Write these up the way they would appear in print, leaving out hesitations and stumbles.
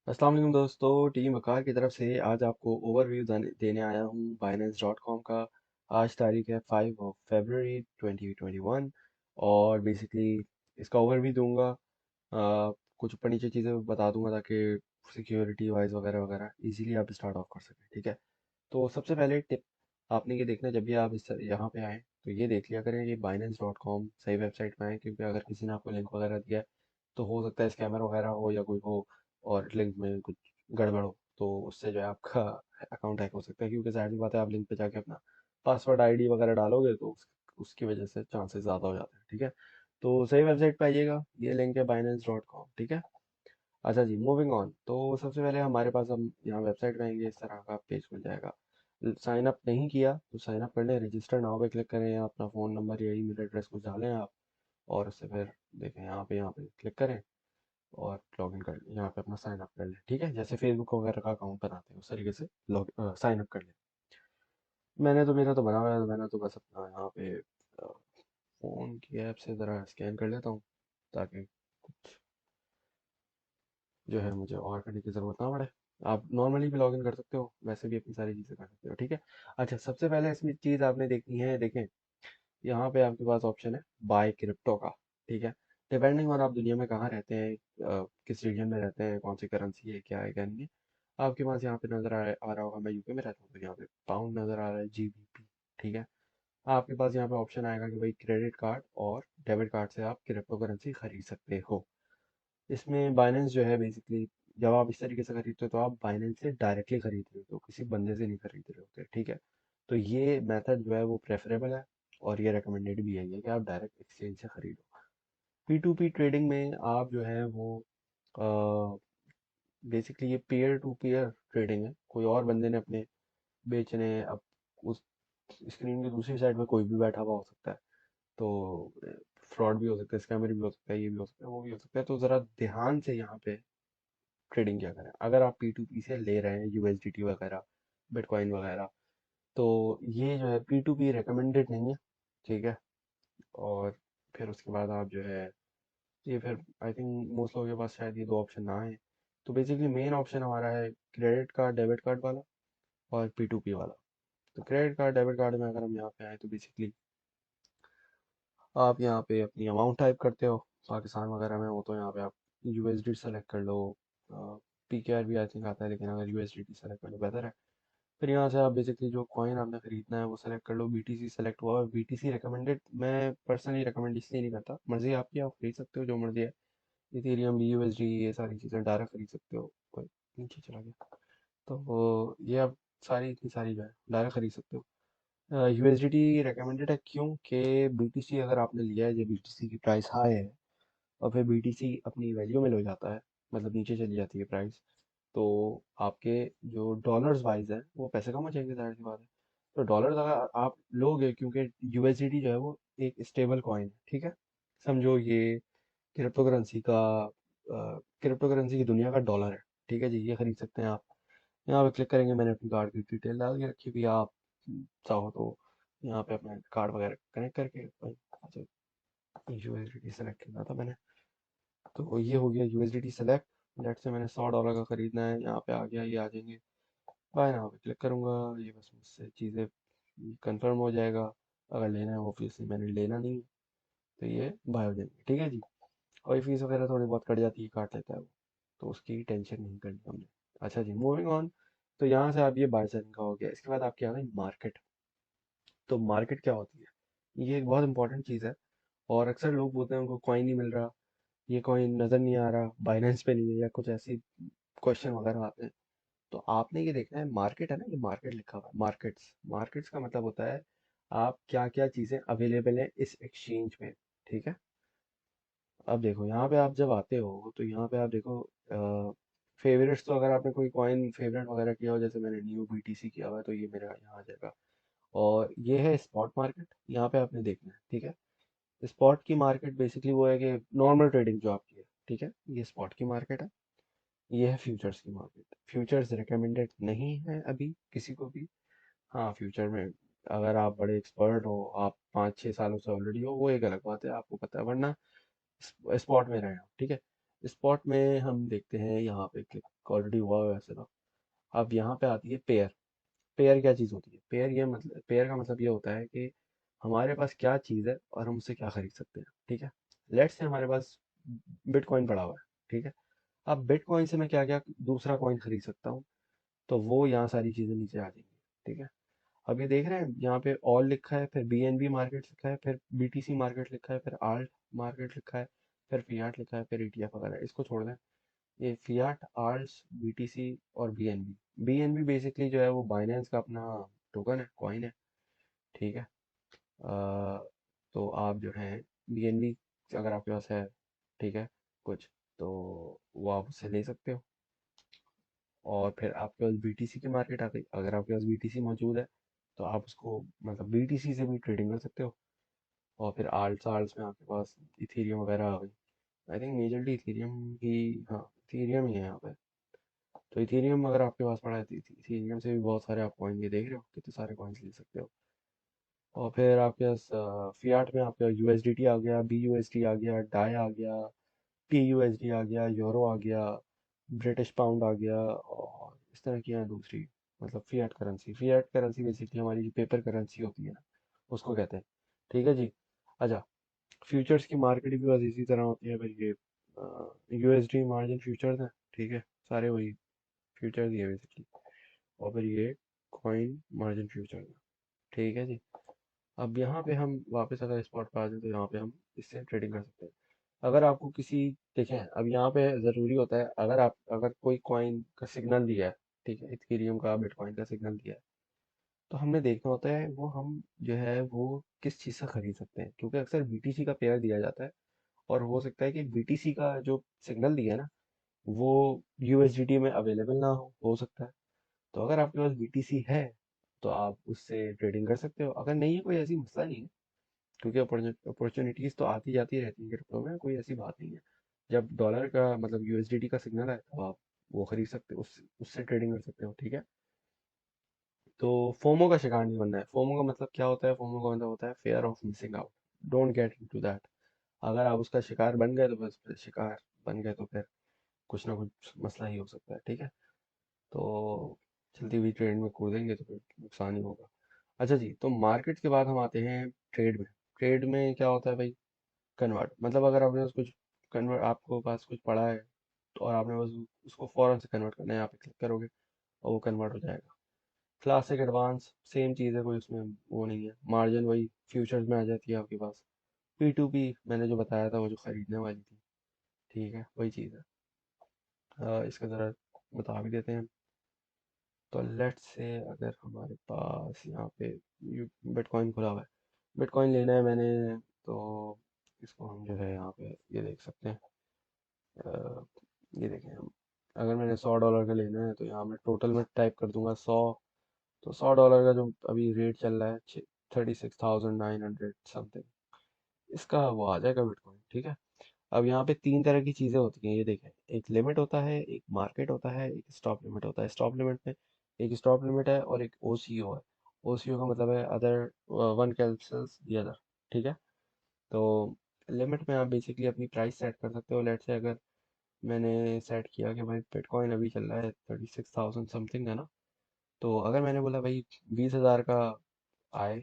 अस्सलाम वालेकुम दोस्तों, टीम वकार की तरफ से आज आपको ओवरव्यू देने आया हूँ Binance.com का। आज तारीख है 5 फरवरी 2021 और बेसिकली इसका ओवरव्यू दूंगा। कुछ ऊपर नीचे चीज़ें बता दूंगा ताकि सिक्योरिटी वाइज वगैरह वगैरह इजीली आप स्टार्ट ऑफ कर सकें। ठीक है, तो सबसे पहले टिप आपने ये देखना है, जब भी आप इस यहाँ पे आएँ तो ये देख लिया करें ये Binance.com सही वेबसाइट में आए, क्योंकि अगर किसी ने आपको लिंक वगैरह दिया है तो हो सकता है स्कैमर वगैरह हो या कोई हो और लिंक में कुछ गड़बड़ हो, तो उससे जो है आपका अकाउंट हैक हो सकता है। क्योंकि जाहिर सी बात है, आप लिंक पे जाके अपना पासवर्ड आईडी वगैरह डालोगे तो उसकी वजह से चांसेस ज़्यादा हो जाते हैं। ठीक है, तो सही वेबसाइट पे आइएगा, ये लिंक है Binance.com। ठीक है, अच्छा जी, मूविंग ऑन। तो सबसे पहले हमारे पास, हम यहाँ वेबसाइट में आएंगे, इस तरह का पेज खुल जाएगा। साइन अप नहीं किया तो साइन अप कर लें, रजिस्टर नाउ पे क्लिक करें, अपना फ़ोन नंबर या ईमेल एड्रेस कुछ डालें आप, और उससे फिर देखें यहाँ पे क्लिक करें और लॉगिन कर लें, यहाँ पे अपना साइन अप कर लें। ठीक है, जैसे फेसबुक वगैरह का अकाउंट बनाते हैं उस तरीके से लॉग साइन अप कर लें। मेरा तो बना हुआ है, तो मैंने तो बस अपना यहाँ पे फ़ोन की ऐप से ज़रा स्कैन कर लेता हूँ ताकि कुछ जो है मुझे और करने की ज़रूरत ना पड़े। आप नॉर्मली भी लॉगिन कर सकते हो, वैसे भी अपनी सारी चीज़ें कर सकते हो। ठीक है, अच्छा, सबसे पहले इसमें चीज़ आपने देखनी है, देखें यहाँ पे आपके पास ऑप्शन है बाय क्रिप्टो का। ठीक है, डिपेंडिंग ऑन आप दुनिया में कहाँ रहते हैं, किस रीजन में रहते हैं, कौन सी करेंसी है, क्या है क्या नहीं है। आपके पास यहाँ पे नज़र आ रहा होगा, मैं यूके में रहता हूँ तो यहाँ पे पाउंड नज़र आ रहा है, GBP। ठीक है, आपके पास यहाँ पे ऑप्शन आएगा कि भाई क्रेडिट कार्ड और डेबिट कार्ड से आप क्रिप्टो करेंसी खरीद सकते हो। इसमें बाइनेंस जो है बेसिकली, जब आप इस तरीके से खरीदते हो तो आप बाइनेंस से डायरेक्टली खरीद रहे हो, किसी बंदे से नहीं खरीद रहे होते। ठीक है, तो ये मेथड जो है वो प्रेफरेबल है और ये रिकमेंडेड भी है कि आप डायरेक्ट एक्सचेंज से खरीदो। P2P ट्रेडिंग में आप जो है वो बेसिकली ये पीयर टू पीयर ट्रेडिंग है, कोई और बंदे ने अपने बेचने हैं, अब उस स्क्रीन की दूसरी साइड में कोई भी बैठा हुआ हो सकता है, तो फ्रॉड भी हो सकता है, स्कैमर भी हो सकता है, ये भी हो सकता है, वो भी हो सकता है। तो ज़रा ध्यान से यहाँ पे ट्रेडिंग क्या करें। अगर आप P2P से ले रहे हैं USDT वगैरह, बिटकॉइन वगैरह, तो ये जो है P2P रिकमेंडेड नहीं है। ठीक है, और फिर उसके बाद आप जो है, ये फिर आई थिंक मोस्ट लोगों के पास शायद ये दो ऑप्शन ना है। तो बेसिकली मेन ऑप्शन हमारा है क्रेडिट कार्ड डेबिट कार्ड वाला और P2P वाला। तो क्रेडिट कार्ड डेबिट कार्ड में अगर हम यहाँ पे आए तो बेसिकली आप यहाँ पे अपनी अमाउंट टाइप करते हो, पाकिस्तान वगैरह में हो तो यहाँ पे आप USD सेलेक्ट कर लो। PKR भी आई थिंक आता है, लेकिन अगर USDT सेलेक्ट कर लो बेहतर है। फिर यहाँ से आप बेसिकली जो कॉइन आपने खरीदना है वो सेलेक्ट कर लो। BTC सेलेक्ट हुआ, BTC रिकमेंडेड, मैं पर्सनली रिकमेंड इसलिए नहीं करता, मर्जी आपकी, आप खरीद सकते हो जो मर्जी है। इथेरियम, BUSD, ये सारी चीज़ें डायरेक्ट खरीद सकते हो। कोई नीचे चला गया, तो ये आप सारी इतनी सारी जो है डायरेक्ट खरीद सकते हो। USDT रिकमेंडेड है क्योंकि BTC अगर आपने लिया है, जब BTC की प्राइस हाई है और फिर BTC अपनी वैल्यू में ले जाता है, मतलब नीचे चली जाती है प्राइस, तो आपके जो डॉलर्स वाइज है वो पैसे कम हो जाएंगे, जाहिर सी बात है। तो डॉलर्स अगर आप लोगे, क्योंकि USDT जो है वो एक स्टेबल कॉइन है। ठीक है, समझो ये क्रिप्टो करेंसी का क्रिप्टो करेंसी की दुनिया का डॉलर है। ठीक है जी, ये खरीद सकते हैं आप। यहाँ पे क्लिक करेंगे, मैंने अपनी कार्ड की डिटेल डाल के रखी हुई है, आप चाहो तो यहाँ पे अपना कार्ड वगैरह कनेक्ट करके, अच्छा, USDT सेलेक्ट करना था मैंने, तो ये हो गया USDT सेलेक्ट। लेट से मैंने $100 का खरीदना है, यहाँ पे आ गया, ये आ जाएंगे। बाय यहाँ पे क्लिक करूँगा, ये बस मुझसे चीज़ें कंफर्म हो जाएगा। अगर लेना है, ऑब्वियसली मैंने लेना नहीं है, तो ये बाय हो जाएंगे। ठीक है जी, और फीस वगैरह थोड़ी बहुत कट जाती है, काट लेता है वो, तो उसकी टेंशन नहीं करनी हमने। अच्छा जी, मूविंग ऑन। तो यहाँ से आप ये बाय सेलिंग का हो गया, इसके बाद आपके आ गई मार्केट। तो मार्केट क्या होती है, ये एक बहुत इंपॉर्टेंट चीज़ है, और अक्सर लोग बोलते हैं उनको कॉइन नहीं मिल रहा, ये कॉइन नज़र नहीं आ रहा, बाइनेंस पे नहीं है, या कुछ ऐसी क्वेश्चन वगैरह आते हैं। तो आपने ये देखना है, मार्केट है ना, ये मार्केट लिखा हुआ है, मार्केट्स, मार्केट्स का मतलब होता है आप क्या क्या चीज़ें अवेलेबल है इस एक्सचेंज में। ठीक है, अब देखो यहाँ पे आप जब आते हो तो यहाँ पे आप देखो फेवरेट्स, तो अगर आपने कोई कॉइन फेवरेट वगैरह किया हो, जैसे मैंने न्यू BTC किया हुआ है, तो ये मेरा यहाँ आ जाएगा। और ये है स्पॉट मार्केट, यहाँ पे आपने देखना है। ठीक है, स्पॉट की मार्केट बेसिकली वो है कि नॉर्मल ट्रेडिंग जो आपकी है। ठीक है, ये स्पॉट की मार्केट है। ये है फ्यूचर्स की मार्केट। फ्यूचर्स रिकमेंडेड नहीं है अभी किसी को भी। हाँ, फ्यूचर में अगर आप बड़े एक्सपर्ट हो, आप 5-6 सालों से ऑलरेडी हो, वो एक अलग बात है, आपको पता है, वरना स्पॉट में रहे हो। ठीक है, स्पॉट में हम देखते हैं यहाँ पे क्लिक ऑलरेडी हुआ है वैसे तो। अब यहाँ पे आती है पेयर। पेयर क्या चीज़ होती है? पेयर का मतलब ये होता है कि हमारे पास क्या चीज़ है और हम उससे क्या खरीद सकते हैं। ठीक है, लेट्स से हमारे पास बिटकॉइन पड़ा हुआ है। ठीक है, अब बिटकॉइन से मैं क्या क्या दूसरा कॉइन खरीद सकता हूँ, तो वो यहाँ सारी चीज़ें नीचे आ जाएंगी। ठीक है, अब ये देख रहे हैं यहाँ पे ऑल लिखा है, फिर बीएनबी मार्केट लिखा है, फिर बीटीसी मार्केट लिखा है, फिर आल्ट मार्केट लिखा है, फिर फियाट लिखा है, फिर ईटीएफ वगैरह। इसको छोड़ दें, ये फियाट, आल्ट्स, बीटीसी और बीएनबी। बीएनबी बेसिकली जो है वो बाइनेंस का अपना टोकन है, कॉइन है। ठीक है, तो आप जो है बीएनबी अगर आपके पास है, ठीक है, कुछ, तो वो आप उससे ले सकते हो। और फिर आपके पास बीटीसी की मार्केट आ गई, अगर आपके पास बीटीसी मौजूद है तो आप उसको मतलब बीटीसी से भी ट्रेडिंग कर सकते हो। और फिर आल्ट्स आल्ट्स में आपके पास इथेरियम वगैरह आ गई। आई थिंक मेजरली इथेरियम ही, हाँ इथेरियम ही है यहाँ पे। तो इथेरियम अगर आपके पास पड़ा है तो इथेरियम से भी बहुत सारे आप कॉइन, ये देख रहे हो कितने सारे कॉइन्स ले सकते हो। और फिर आपके पास फियाट में आपका यूएसडीटी आ गया, बीयूएसडी आ गया, डाई आ गया, पीयूएसडी आ गया, यूरो आ गया, ब्रिटिश पाउंड आ गया, और इस तरह की हैं दूसरी, मतलब Fiat currency. Fiat currency basically हमारी जो पेपर करेंसी होती है ना, उसको कहते हैं। ठीक है जी। अच्छा, फ्यूचर्स की मार्केट भी बस इसी तरह होती है। फिर ये यूएसडी मार्जिन फ्यूचर्स हैं। ठीक है, सारे वही फ्यूचर्स ही है बेसिकली। और फिर ये कॉइन मार्जिन फ्यूचर्स है। ठीक है जी। अब यहाँ पे हम वापस अगर स्पॉट पे आ जाए तो यहाँ पे हम इससे ट्रेडिंग कर सकते हैं। अगर आपको किसी, देखें अब यहाँ पे ज़रूरी होता है, अगर कोई कॉइन का सिग्नल दिया है, ठीक है, इथेरियम का बिटकॉइन का सिग्नल दिया है, तो हमने देखना होता है वो हम जो है वो किस चीज़ से खरीद सकते हैं, क्योंकि अक्सर बीटीसी का पेयर दिया जाता है। और हो सकता है कि बीटीसी का जो सिग्नल दिया है ना, वो यूएसडीटी में अवेलेबल ना हो सकता है। तो अगर आपके पास बीटीसी है तो आप उससे ट्रेडिंग कर सकते हो। अगर नहीं है, कोई ऐसी मसला नहीं है, क्योंकि अपॉर्चुनिटीज तो आती जाती रहती है क्रिप्टो में, कोई ऐसी बात नहीं है। जब डॉलर का मतलब यूएसडीटी का सिग्नल है तो आप वो खरीद सकते हो, उससे ट्रेडिंग कर सकते हो। ठीक है, तो फोमो का शिकार नहीं बनना है। फोमो का मतलब क्या होता है? फोमो का मतलब होता है fair of missing out. Don't get into that. अगर आप उसका शिकार बन गए तो बस फिर शिकार बन गए, तो फिर कुछ ना कुछ मसला ही हो सकता है। ठीक है, तो चलती हुई ट्रेड में कूदेंगे तो फिर नुकसान ही होगा। अच्छा जी, तो मार्केट के बाद हम आते हैं ट्रेड में। ट्रेड में क्या होता है भाई? कन्वर्ट, मतलब अगर आपने कुछ कन्वर्ट, आपको पास कुछ पड़ा है तो, और आपने बस उसको फौरन से कन्वर्ट करना है, यहाँ पे क्लिक करोगे और वो कन्वर्ट हो जाएगा। क्लासिक एडवांस सेम चीज़ है, कोई उसमें वो नहीं है। मार्जिन वही फ्यूचर्स में आ जाती है आपके पास। पी टू पी मैंने जो बताया था, वो जो खरीदने वाली थी, ठीक है, वही चीज़ है। इसका ज़रा बता भी देते हैं। तो लेट्स से अगर हमारे पास यहाँ पे बिटकॉइन खुला हुआ है, बिटकॉइन लेना है मैंने, तो इसको हम जो है यहाँ पे ये देख सकते हैं। अ, ये देखें हम, अगर मैंने $100 का लेना है तो यहाँ मैं टोटल में टाइप कर दूंगा 100। तो $100 का जो अभी रेट चल रहा है 36,900 समथिंग, इसका वो आ जाएगा बिटकॉइन। ठीक है, अब यहाँ पे तीन तरह की चीज़ें होती हैं, ये देखें। एक लिमिट होता है, एक मार्केट होता है, एक स्टॉप लिमिट होता है। स्टॉप लिमिट में एक स्टॉप लिमिट है और एक ओसीओ है। ओसीओ का मतलब है other one cancels the other. ठीक है, तो लिमिट में आप बेसिकली अपनी प्राइस सेट कर सकते हो। लेट से अगर मैंने सेट किया कि भाई बिटकॉइन अभी चल रहा है 36,000 समथिंग है ना, तो अगर मैंने बोला भाई 20,000 का आए,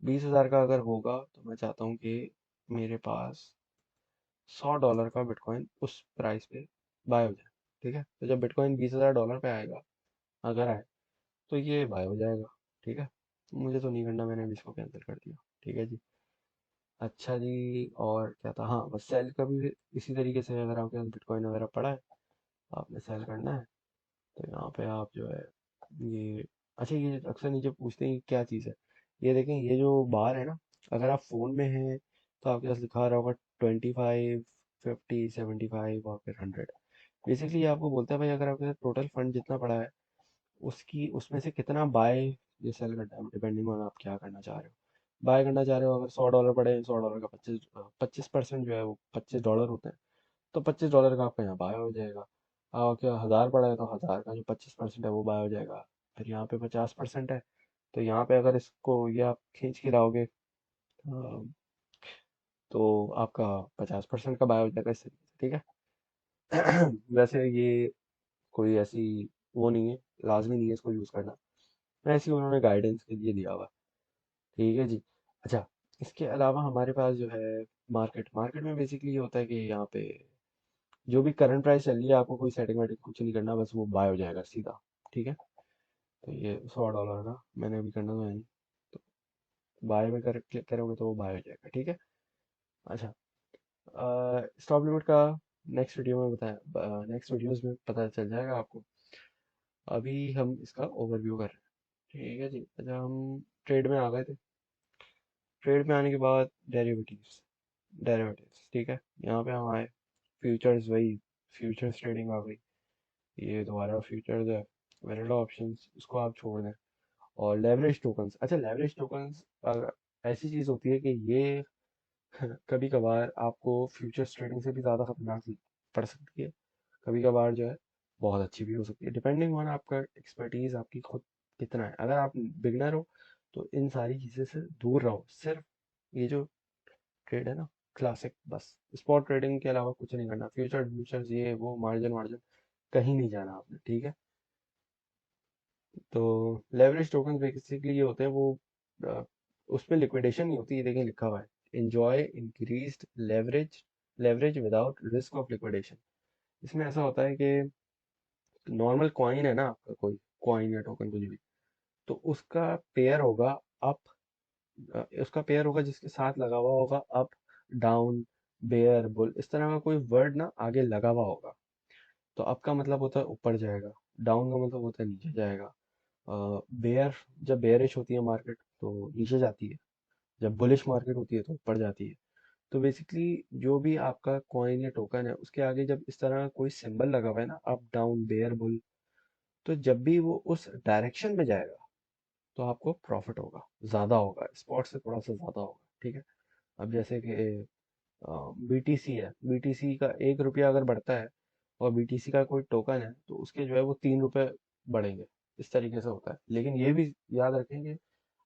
20,000 का अगर होगा तो मैं चाहता हूँ कि मेरे पास $100 का बिटकॉइन उस प्राइस पे बाय हो जाए। ठीक है, तो जब बिटकॉइन $20,000 पे आएगा, अगर आए, तो ये बाय हो जाएगा। ठीक है, मुझे तो नहीं करना, मैंने भी इसको कैंसिल कर दिया। ठीक है जी। अच्छा जी, और क्या था, हाँ बस सेल का भी इसी तरीके से, अगर आपके पास बिटकॉइन वगैरह पड़ा है, आपने सेल करना है, तो यहाँ पे आप जो है ये, अच्छा ये अक्सर नीचे पूछते हैं कि क्या चीज़ है। ये देखें, ये जो बार है ना, अगर आप फ़ोन में हैं तो आपके पास लिखा रहा होगा 25, 50, 75 और फिर 100। बेसिकली ये आपको बोलता है भाई अगर आपके पास टोटल फंड जितना पड़ा है, उसकी उसमें से कितना बाय या सेल करना है, डिपेंडिंग ऑन आप क्या करना चाह रहे हो। बाय करना चाह रहे हो, अगर $100 पड़े, $100 का 25% जो है वो $25 होते हैं, तो $25 का आपका यहाँ बाय हो जाएगा। और क्या 1,000 पड़ा है तो 1,000 का जो 25% है वो बाय हो जाएगा। फिर यहाँ पे 50% है, तो यहाँ पे अगर इसको ये आप खींच के लाओगे तो आपका 50% का बाय हो जाएगा इससे। ठीक है। वैसे ये कोई ऐसी वो नहीं है, लाजमी नहीं है इसको यूज़ करना, ऐसे ही उन्होंने गाइडेंस के लिए दिया हुआ है। ठीक है जी। अच्छा, इसके अलावा हमारे पास जो है मार्केट मार्केट में बेसिकली ये होता है कि यहाँ पे जो भी करंट प्राइस चल रही है, आपको कोई सेटिंग वेटिंग कुछ नहीं करना, बस वो बाय हो जाएगा सीधा। ठीक है। तो ये $100 का मैंने अभी करना तो है नहीं, तो बाय में कर क्लिक करोगे तो वो बाय हो जाएगा। ठीक है। अच्छा, स्टॉप लिमिट का नेक्स्ट वीडियो में बताया, नेक्स्ट वीडियोस में पता चल जाएगा आपको। अभी हम इसका ओवरव्यू कर रहे हैं। ठीक है जी। अच्छा, हम ट्रेड में आ गए थे। ट्रेड में आने के बाद डेरिवेटिव्स, डेरिवेटिव्स ठीक है, यहाँ पे हम आए। फ्यूचर्स, वही फ्यूचर्स ट्रेडिंग आ गई। ये दोबारा फ्यूचर्स है। वैनिला ऑप्शंस उसको आप छोड़ दें। और लेवरेज टोकन्स, अच्छा लेवरेज टोकन्स ऐसी चीज़ होती है कि ये कभी कभार आपको फ्यूचर्स ट्रेडिंग से भी ज़्यादा खतरनाक पड़ सकती है। कभी कभार जो है बहुत अच्छी भी हो सकती है, डिपेंडिंग ऑन आपका एक्सपर्टीज आपकी खुद कितना है। अगर आप बिगनर हो तो इन सारी चीज़ें से दूर रहो, सिर्फ ये जो ट्रेड है ना, क्लासिक, बस स्पॉट ट्रेडिंग के अलावा कुछ नहीं करना। फ्यूचर फ्यूचर्स ये वो मार्जिन वार्जिन कहीं नहीं जाना आपने। ठीक है। तो लेवरेज टोकन बेसिकली ये होते हैं वो, अ, उसमें लिक्विडेशन नहीं होती, ये देखें लिखा हुआ है, enjoy increased leverage, leverage without risk of liquidation. इसमें ऐसा होता है कि नॉर्मल कॉइन है ना आपका, कोई कॉइन या टोकन कुछ भी, तो उसका पेयर होगा अप, उसका पेयर होगा जिसके साथ लगा हुआ होगा अप, डाउन, बेयर, बुल, इस तरह का कोई वर्ड ना आगे लगा हुआ होगा। तो अप का मतलब होता है ऊपर जाएगा, डाउन का मतलब होता है नीचे जाएगा। बेयर, जब बेयरिश होती है मार्केट तो नीचे जाती है, जब बुलिश मार्केट होती है तो ऊपर जाती है। तो बेसिकली जो भी आपका कॉइन या टोकन है उसके आगे जब इस तरह का कोई सिंबल लगा हुआ है ना, अप डाउन बेयर बुल, तो जब भी वो उस डायरेक्शन में जाएगा तो आपको प्रॉफिट होगा, ज़्यादा होगा, स्पॉट से थोड़ा सा ज़्यादा होगा। ठीक है। अब जैसे कि बीटीसी है, बीटीसी का 1 रुपया अगर बढ़ता है और बीटीसी का कोई टोकन है तो उसके जो है वो 3 रुपए बढ़ेंगे। इस तरीके से होता है। लेकिन ये भी याद रखेंगे,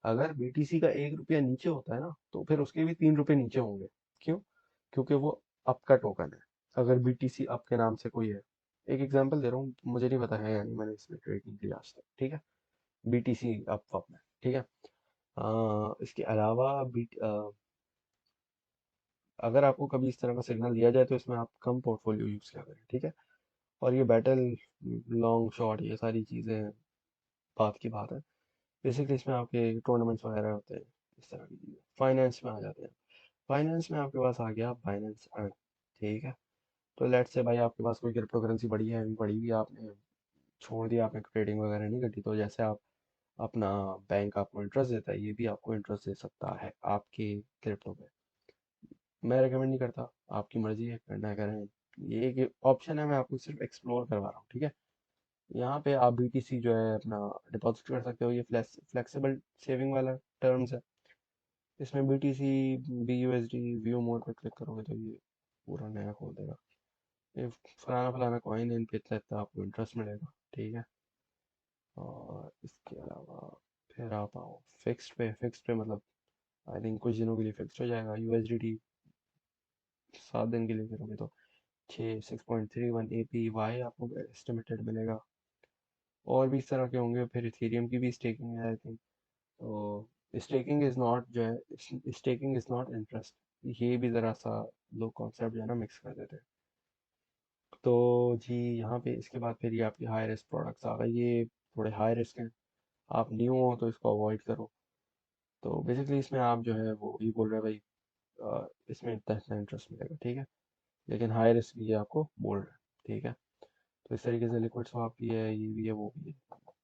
अगर बीटीसी का 1 रुपया नीचे होता है ना तो फिर उसके भी 3 रुपए नीचे होंगे। क्यों? क्योंकि वो आपका टोकन है। अगर बीटीसी आपके नाम से कोई है, एक एग्जांपल दे रहा हूँ, मुझे नहीं पता है या नहीं, मैंने इसमें ट्रेड नहीं किया आज तक। ठीक है। बीटीसी अप में। ठीक है। इसके अलावा अगर आपको कभी इस तरह का सिग्नल दिया जाए तो इसमें आप कम पोर्टफोलियो यूज़ किया करें। ठीक है। और ये बैटल, लॉन्ग शॉट, ये सारी चीज़ें बात की बात है। बेसिकली इसमें आपके टूर्नामेंट्स वगैरह होते हैं, इस तरह की चीज़ें। फाइनेंस में आ जाते हैं। फाइनेंस में आपके पास आ गया बाइनेंस अर्न। ठीक है। तो लेट्स से भाई आपके पास कोई क्रिप्टो करेंसी पड़ी है, अभी पड़ी हुई है, आपने छोड़ दिया, आपने ट्रेडिंग वगैरह नहीं करती, तो जैसे आप अपना बैंक आपको इंटरेस्ट देता है, ये भी आपको इंटरेस्ट दे सकता है आपके क्रिप्टो पे। मैं रेकमेंड नहीं करता, आपकी मर्जी है, करना है करें। ये एक ऑप्शन है, मैं आपको सिर्फ एक्सप्लोर करवा रहा हूँ। ठीक है। यहाँ पे आप बीटीसी जो है अपना डिपॉजिट कर सकते हो, ये फ्लेक्सिबल सेविंग वाला टर्म्स है। इसमें बीटीसी, बीयूएसडी, व्यू मोड पे क्लिक करोगे तो ये पूरा नया खोल देगा। ये फलाना फलाना कॉइन है, इन पे इतना इतना आपको इंटरेस्ट मिलेगा। ठीक है। और इसके अलावा फिर आप आओ फिक्स्ड पे। फिक्स्ड पे मतलब आई थिंक कुछ दिनों के लिए फिक्स्ड हो जाएगा। यूएसडीटी 7 दिन के लिए करोगे तो 6.31 APY आपको एस्टिमेटेड मिलेगा। और भी इस तरह के होंगे। फिर इथेरियम की भी स्टेकिंग है आई थिंक। तो स्टेकिंग इज़ नॉट जो है, स्टेकिंग इज़ नॉट इंटरेस्ट, ये भी ज़रा सा लोग कॉन्सेप्ट जो है ना मिक्स कर देते हैं। तो जी यहाँ पे इसके बाद फिर ये आपकी हाई रिस्क प्रोडक्ट्स आ गए, ये थोड़े हाई रिस्क हैं, आप न्यू हो तो इसको अवॉइड करो। तो बेसिकली इसमें आप जो है वो ये बोल रहे हैं भाई, इसमें इतना इतना इंटरेस्ट मिलेगा। ठीक है। लेकिन हाई रिस्क भी ये आपको बोल रहे हैं। ठीक है। तो इस तरीके से लिक्विड स्वैप भी है, ये भी है, वो भी है,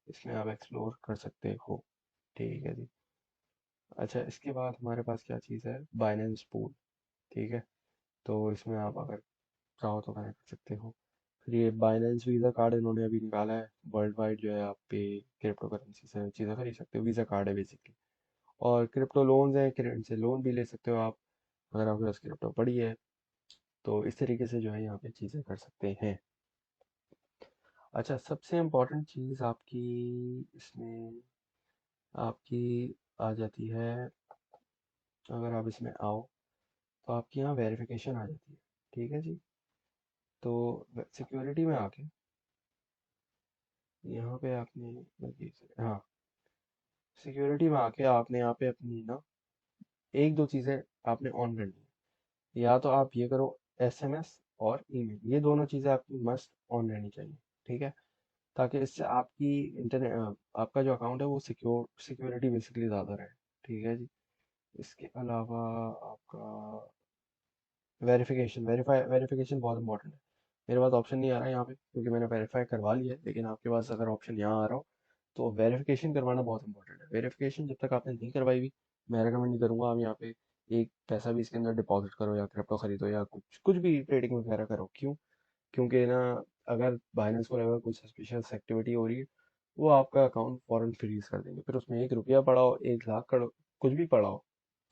इसमें आप एक्सप्लोर कर सकते हो। ठीक है जी। अच्छा, इसके बाद हमारे पास क्या चीज़ है, बाइनेंस पूल। ठीक है। तो इसमें आप अगर चाहो तो कनेक्ट कर सकते हो। फिर ये बाइनेंस वीज़ा कार्ड इन्होंने अभी निकाला है, वर्ल्ड वाइड जो है आप पे क्रिप्टो करेंसी से चीज़ें खरीद सकते हो, वीज़ा कार्ड है बेसिकली। और क्रिप्टो लोन्स हैं, क्रेडिट से लोन भी ले सकते हो आप, अगर आपके पास क्रिप्टो पड़ी है। तो इस तरीके से जो है यहाँ पे चीज़ें कर सकते हैं। अच्छा, सबसे इम्पोर्टेंट चीज़ आपकी इसमें आपकी आ जाती है, अगर आप इसमें आओ तो आपकी यहाँ वेरिफिकेशन आ जाती है। ठीक है जी। तो सिक्योरिटी में आके यहाँ पे आपने हाँ, सिक्योरिटी में आके आपने यहाँ पे अपनी ना एक दो चीज़ें आपने ऑन करनी है। या तो आप ये करो, एसएमएस और ईमेल, ये दोनों चीज़ें आपकी मस्ट ऑन रहनी चाहिए। ठीक है, ताकि इससे आपकी इंटरनेट आपका जो अकाउंट है वो सिक्योरिटी बेसिकली ज़्यादा रहे। ठीक है जी। इसके अलावा आपका वेरिफिकेशन बहुत इंपॉर्टेंट है। मेरे पास ऑप्शन नहीं आ रहा है यहाँ पे क्योंकि मैंने वेरीफाई करवा लिया है, लेकिन आपके पास अगर ऑप्शन यहाँ आ रहा हो तो वेरिफिकेशन करवाना बहुत इंपॉर्टेंट है। वेरिफिकेशन जब तक आपने नहीं करवाई हुई, मैं रेकमेंड नहीं करूँगा आप यहाँ पे एक पैसा भी इसके अंदर डिपॉजिट करो या क्रिप्टो खरीदो या कुछ कुछ भी ट्रेडिंग वगैरह करो। क्यों? क्योंकि ना, अगर बाइनेंस को लगा कुछ सस्पिशियस एक्टिविटी हो रही है, वो आपका अकाउंट फॉरन फ्रीज कर देंगे। फिर उसमें 1 रुपया पड़ा हो, 1 लाख करोड़, कुछ भी पड़ा हो,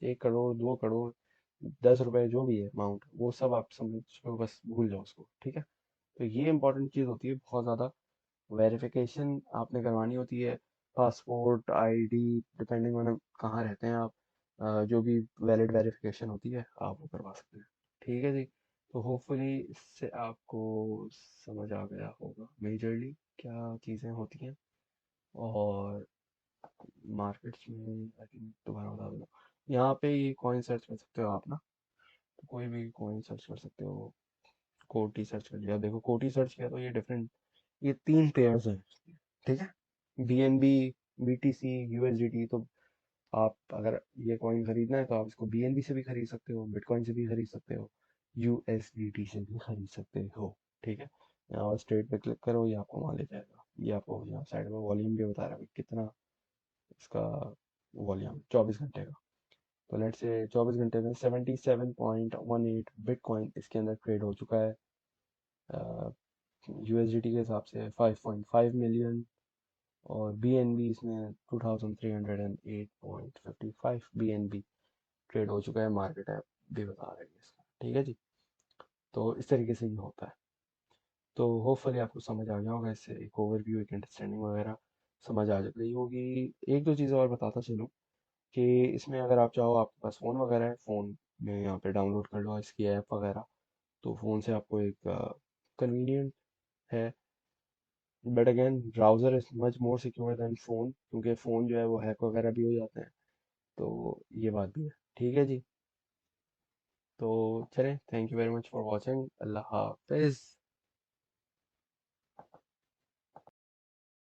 1 करोड़, 2 करोड़, 10 रुपए, जो भी है अमाउंट, वो सब आप समझ लो, बस भूल जाओ उसको। ठीक है, तो ये इंपॉर्टेंट चीज़ होती है बहुत ज़्यादा। वेरिफिकेशन आपने करवानी होती है, पासपोर्ट, आईडी, डिपेंडिंग ऑन कहाँ रहते हैं आप। जो भी वैलिड वेरिफिकेशन होती है आप वो करवा सकते हैं। ठीक है जी। तो होपफुली इससे आपको समझ आ गया होगा मेजरली क्या चीज़ें होती हैं। और मार्केट्स में आई थिंक दोबारा बता दूँगा, यहाँ पे ये कॉइन सर्च कर सकते हो आप ना, तो कोई भी कॉइन सर्च कर सकते हो। कोटी सर्च कर लिया, देखो कोटी सर्च किया तो ये डिफरेंट, ये 3 पेयर्स हैं। ठीक है, BNB, BTC, USDT। तो आप अगर ये कॉइन खरीदना है तो आप इसको BNB से भी खरीद सकते हो, बिटकॉइन से भी खरीद सकते हो, USDT से भी खरीद सकते हो। ठीक है, यहाँ स्ट्रेट पे क्लिक करो, ये आपको वहाँ ले जाएगा। ये आपको यहाँ साइड में वॉल्यूम भी बता रहा है कि कितना इसका वॉल्यूम, 24 घंटे का। तो लेट्स से 24 घंटे में 77.18 बिटकॉइन इसके अंदर ट्रेड हो चुका है। USDT के हिसाब से 5.5 मिलियन। और BNB इसमें 2308.55 BNB ट्रेड हो चुका है। मार्केट ऐप भी बता रही है इसका। ठीक है जी। तो इस तरीके से ये होता है। तो होपफुली आपको समझ आ गया होगा, इससे एक ओवरव्यू, एक अंडरस्टैंडिंग वगैरह समझ आ गई होगी। एक दो चीज़ें और बताता चलूँ कि इसमें अगर आप चाहो, आपके पास फ़ोन वगैरह है, फ़ोन में यहाँ पे डाउनलोड कर लो इसकी ऐप वगैरह, तो फ़ोन से आपको एक कन्वीनियंट है। But again browser is much more secure than phone, क्योंकि फ़ोन जो है वो हैक वगैरह भी हो जाते हैं। तो ये बात भी है। ठीक है जी। तो चलें, thank you very much for watching. अल्लाह हाफिज़।